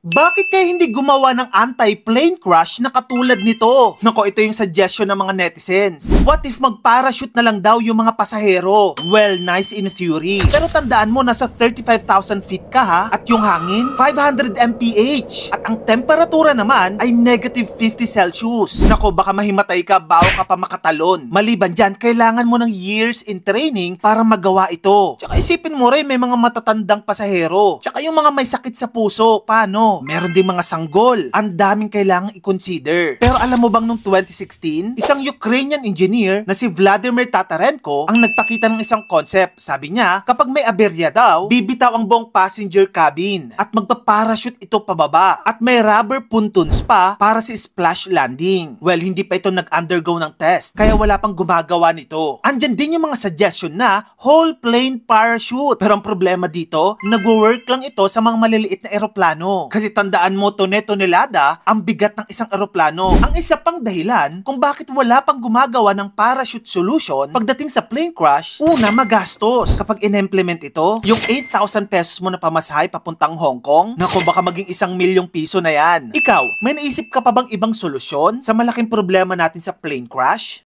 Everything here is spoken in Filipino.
Bakit kaya hindi gumawa ng anti-plane crash na katulad nito? Nako, ito yung suggestion ng mga netizens. What if mag-parachute na lang daw yung mga pasahero? Well, nice in theory. Pero tandaan mo, nasa 35,000 feet ka ha, at yung hangin, 500 mph. At ang temperatura naman ay negative 50 Celsius. Nako, baka mahimatay ka, bago ka pa makatalon. Maliban dyan, kailangan mo ng years in training para magawa ito. Tsaka isipin mo rin, may mga matatandang pasahero. Tsaka yung mga may sakit sa puso, paano? Meron din mga sanggol. Ang daming kailangang i-consider. Pero alam mo bang nung 2016, isang Ukrainian engineer na si Vladimir Tatarenko ang nagpakita ng isang concept. Sabi niya, kapag may aberya daw, bibitaw ang buong passenger cabin at magpa-parachute ito pababa. At may rubber puntons pa para si splash landing. Well, hindi pa ito nag-undergo ng test, kaya wala pang gumagawa nito. Andyan din yung mga suggestion na whole plane parachute. Pero ang problema dito, nagwo-work lang ito sa mga maliliit na eroplano. Kasi tandaan mo, tonelada ang bigat ng isang eroplano. Ang isa pang dahilan kung bakit wala pang gumagawa ng parachute solution pagdating sa plane crash, una, magastos. Kapag in-implement ito, yung 8,000 pesos mo na pamasahe papuntang Hong Kong, naku, baka maging 1,000,000 piso na yan. Ikaw, may naisip ka pa bang ibang solusyon sa malaking problema natin sa plane crash?